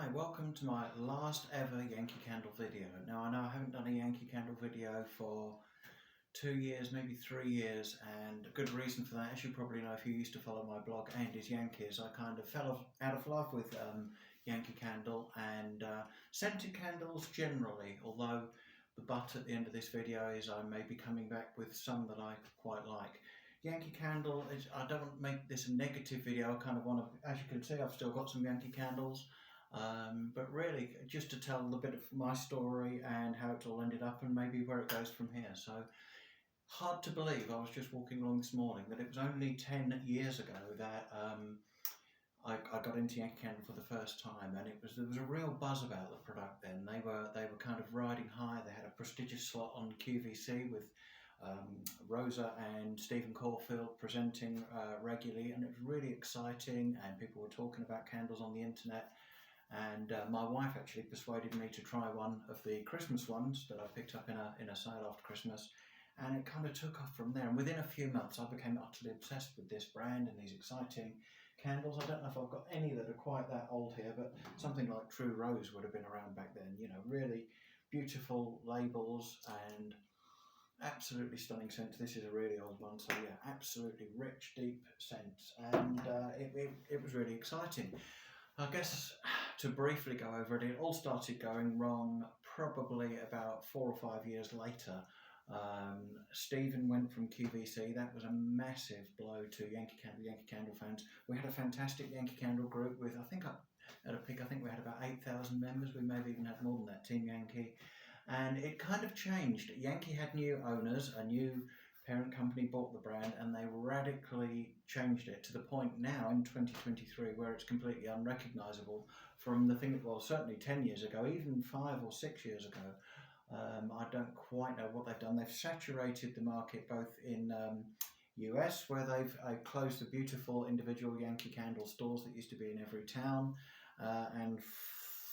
Hi, welcome to my last ever Yankee Candle video. Now I know I haven't done a Yankee Candle video for 2 years, maybe 3 years, and a good reason for that, as you probably know if you used to follow my blog Andy's Yankees, I kind of fell out of love with Yankee Candle and scented candles generally, although the but at the end of this video is I may be coming back with some that I quite like. Yankee Candle, I don't want to make this a negative video, I kind of want to, as you can see I've still got some Yankee Candles. But really just to tell a bit of my story and how it all ended up and maybe where it goes from here. So hard to believe, I was just walking along this morning, that it was only 10 years ago that I got into Yankee Candle for the first time, and there was a real buzz about the product then. They were kind of riding high. They had a prestigious slot on QVC with Rosa and Stephen Caulfield presenting regularly, and it was really exciting, and people were talking about candles on the internet. And my wife actually persuaded me to try one of the Christmas ones that I picked up in a sale after Christmas, and it kind of took off from there. And within a few months I became utterly obsessed with this brand and these exciting candles. I don't know if I've got any that are quite that old here, but something like True Rose would have been around back then. You know, really beautiful labels and absolutely stunning scent. This is a really old one, so yeah, absolutely rich, deep scents, and it was really exciting. I guess to briefly go over it, it all started going wrong probably about 4 or 5 years later. Stephen went from QVC. That was a massive blow to Yankee Candle fans. We had a fantastic Yankee Candle group with, I think at a peak, I think we had about 8,000 members. We maybe even had more than that, Team Yankee. And it kind of changed. Yankee had new owners, a new parent company bought the brand, and they radically changed it to the point now in 2023 where it's completely unrecognisable from the thing it was certainly 10 years ago, even 5 or 6 years ago. I don't quite know what they've done. They've saturated the market both in US, where they've closed the beautiful individual Yankee Candle stores that used to be in every town, and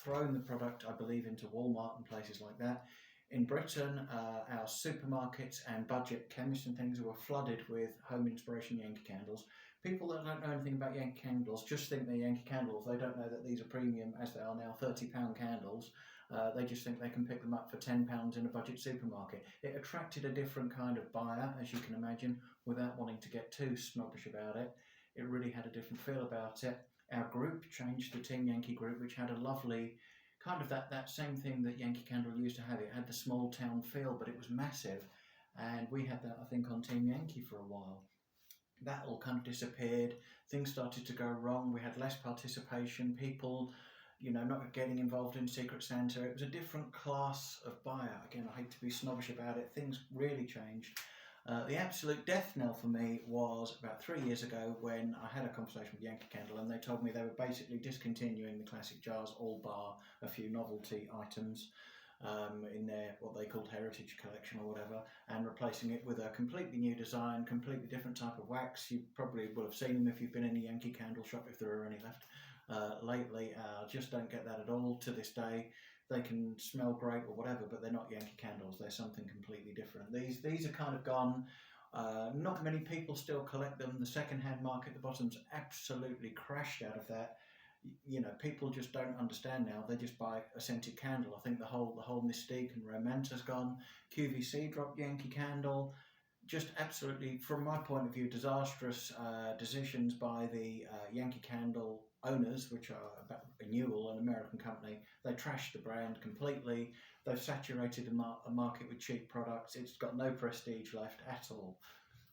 thrown the product, I believe, into Walmart and places like that. In Britain, our supermarkets and budget chemists and things were flooded with home inspiration Yankee Candles. People that don't know anything about Yankee Candles just think they're Yankee Candles. They don't know that these are premium, as they are now, £30 candles. They just think they can pick them up for £10 in a budget supermarket. It attracted a different kind of buyer, as you can imagine, without wanting to get too snobbish about it. It really had a different feel about it. Our group changed to Team Yankee Group, which had a lovely kind of that same thing that Yankee Candle used to have. It had the small town feel, but it was massive. And we had that, I think, on Team Yankee for a while. That all kind of disappeared. Things started to go wrong. We had less participation. People, you know, not getting involved in Secret Santa. It was a different class of buyer. Again, I hate to be snobbish about it. Things really changed. The absolute death knell for me was about 3 years ago when I had a conversation with Yankee Candle, and they told me they were basically discontinuing the classic jars, all bar a few novelty items in their what they called heritage collection or whatever, and replacing it with a completely new design, completely different type of wax. You probably will have seen them if you've been in a Yankee Candle shop, if there are any left lately. Just don't get that at all to this day. They can smell great or whatever, but they're not Yankee Candles. They're something completely different. These are kind of gone. Not many people still collect them. The second-hand market, the bottom's absolutely crashed out of that. You know, people just don't understand now. They just buy a scented candle. I think the whole mystique and romance has gone. QVC dropped Yankee Candle. Just absolutely, from my point of view, disastrous decisions by the Yankee Candle owners, which are Newell, an American company. They trashed the brand completely. They've saturated the market with cheap products. It's got no prestige left at all.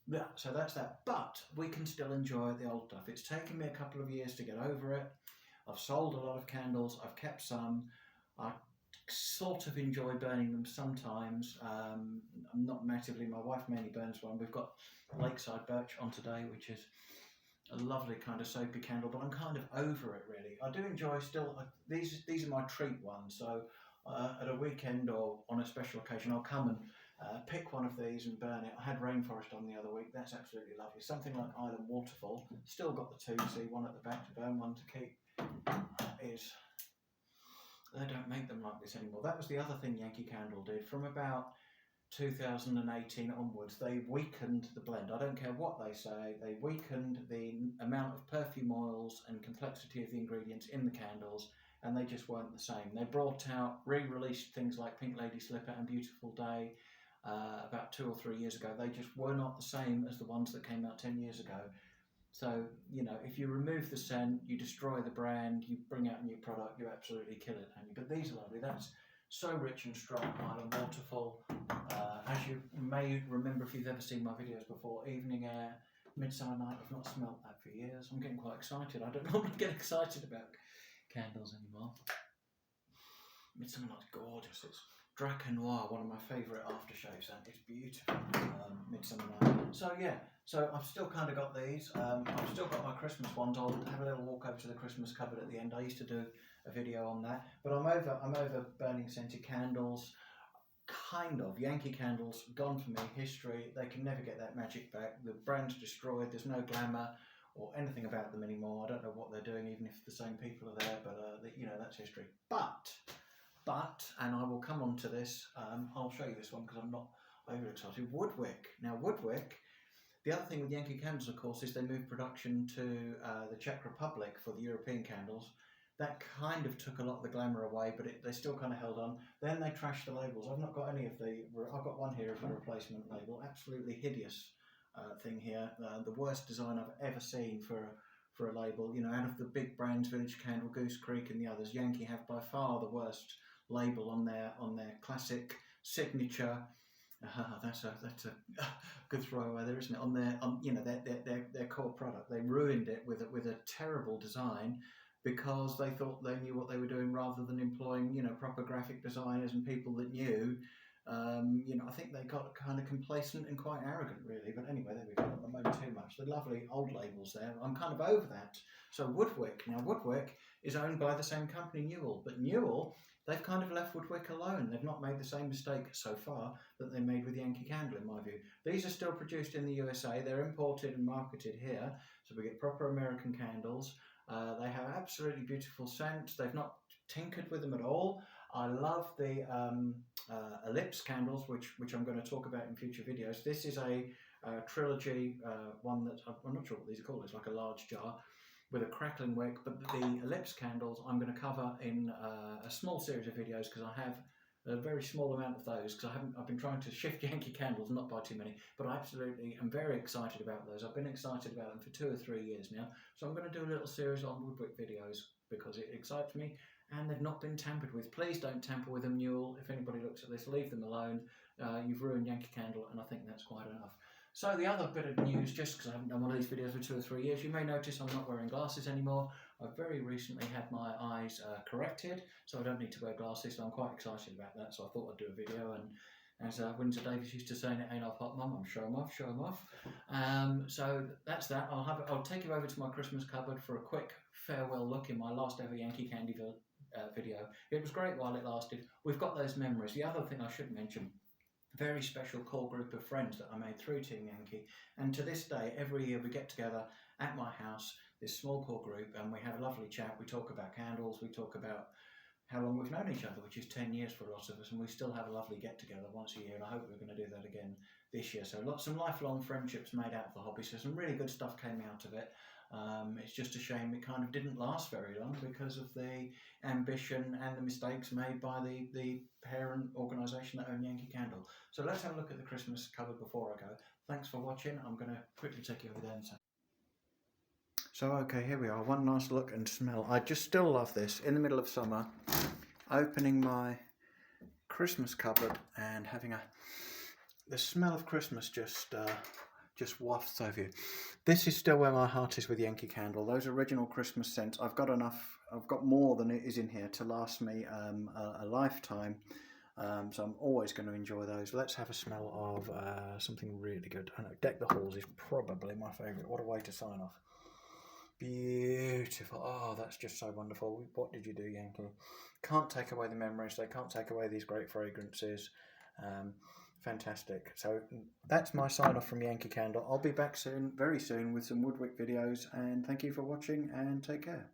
Yeah, so that's that. But we can still enjoy the old stuff. It's taken me a couple of years to get over it. I've sold a lot of candles. I've kept some. I sort of enjoy burning them sometimes. I'm not massively. My wife mainly burns one. We've got Lakeside Birch on today, which is a lovely kind of soapy candle, but I'm kind of over it really. I do enjoy still, these are my treat ones, so at a weekend or on a special occasion I'll come and pick one of these and burn it. I had Rainforest on the other week. That's absolutely lovely. Something like Island Waterfall, still got the two, see, one at the back to burn, one to keep. They don't make them like this anymore. That was the other thing Yankee Candle did. From about 2018 onwards, they weakened the blend. I don't care what they say, they weakened the amount of perfume oils and complexity of the ingredients in the candles, and they just weren't the same. They brought out, re-released things like Pink Lady Slipper and Beautiful Day about 2 or 3 years ago. They just were not the same as the ones that came out 10 years ago. So, you know, if you remove the scent, you destroy the brand, you bring out a new product, you absolutely kill it. But these are lovely. That's so rich and strong, Island Waterfall. As you may remember if you've ever seen my videos before, Evening Air, Midsummer Night. I've not smelt that for years. I'm getting quite excited. I don't normally get excited about candles anymore. Midsummer Night's gorgeous. It's Drac Noir, one of my favourite aftershave scents. It's beautiful. Midsummer Night. So yeah, so I've still kind of got these. I've still got my Christmas ones. I'll have a little walk over to the Christmas cupboard at the end. I used to do a video on that, but I'm over burning scented candles. Kind of. Yankee Candles, gone for me, history. They can never get that magic back. The brand's destroyed. There's no glamour or anything about them anymore. I don't know what they're doing, even if the same people are there, but you know, that's history. But, and I will come on to this, I'll show you this one because I'm not over excited. Woodwick. Now, Woodwick, the other thing with Yankee Candles, of course, is they moved production to the Czech Republic for the European candles. That kind of took a lot of the glamour away, but they still kind of held on. Then they trashed the labels. I've not got any of I've got one here of a replacement label. Absolutely hideous thing here. The worst design I've ever seen for a label. You know, out of the big brands, Village Candle, Goose Creek and the others, Yankee have by far the worst label on their classic signature. That's a good throwaway there, isn't it? On their core product. They ruined it with a terrible design, because they thought they knew what they were doing rather than employing, you know, proper graphic designers and people that knew. You know, I think they got kind of complacent and quite arrogant, really. But anyway, there we go. I'm not moaning too much. The lovely old labels there. I'm kind of over that. So Woodwick. Now, Woodwick is owned by the same company, Newell. But Newell, they've kind of left Woodwick alone. They've not made the same mistake so far that they made with Yankee Candle, in my view. These are still produced in the USA. They're imported and marketed here. So we get proper American candles. They have absolutely beautiful scents. They've not tinkered with them at all. I love the Ellipse candles, which I'm going to talk about in future videos. This is a trilogy one that I'm not sure what these are called. It's like a large jar with a crackling wick. But the Ellipse candles I'm going to cover in a small series of videos, because I have a very small amount of those, because I've been trying to shift Yankee Candles, not buy too many, but I absolutely am very excited about those. I've been excited about them for 2 or 3 years now, so I'm going to do a little series on Woodwick videos because it excites me, and they've not been tampered with. Please don't tamper with them, Newell. If anybody looks at this, leave them alone. You've ruined Yankee Candle, and I think that's quite enough. So the other bit of news, just because I haven't done one of these videos for 2 or 3 years, you may notice I'm not wearing glasses anymore. I've very recently had my eyes corrected, so I don't need to wear glasses, so I'm quite excited about that. So I thought I'd do a video, and as Windsor Davis used to say, it ain't off hot, mum, I'm show 'em off, show 'em off. So that's that. I'll take you over to my Christmas cupboard for a quick farewell look in my last ever Yankee Candy video. It was great while it lasted. We've got those memories. The other thing I should mention, very special core group of friends that I made through Team Yankee, and to this day, every year we get together at my house, this small core group, and we have a lovely chat. We talk about candles, we talk about how long we've known each other, which is 10 years for a lot of us, and we still have a lovely get together once a year, and I hope we're going to do that again this year. So some lifelong friendships made out of the hobby, so some really good stuff came out of it. It's just a shame it kind of didn't last very long because of the ambition and the mistakes made by the parent organisation that owned Yankee Candle. So let's have a look at the Christmas cupboard before I go. Thanks for watching. I'm going to quickly take you over there and say. So okay, here we are. One nice look and smell. I just still love this in the middle of summer, opening my Christmas cupboard and having the smell of Christmas just wafts over you. This is still where my heart is with Yankee Candle. Those original Christmas scents, I've got enough, I've got more than it is in here to last me a lifetime. So I'm always going to enjoy those. Let's have a smell of something really good. I know Deck the Halls is probably my favourite. What a way to sign off. Beautiful. Oh, that's just so wonderful. What did you do, Yankee? Can't take away the memories. They can't take away these great fragrances. Fantastic. So that's my sign off from Yankee Candle. I'll be back soon, very soon, with some Woodwick videos, and thank you for watching and take care.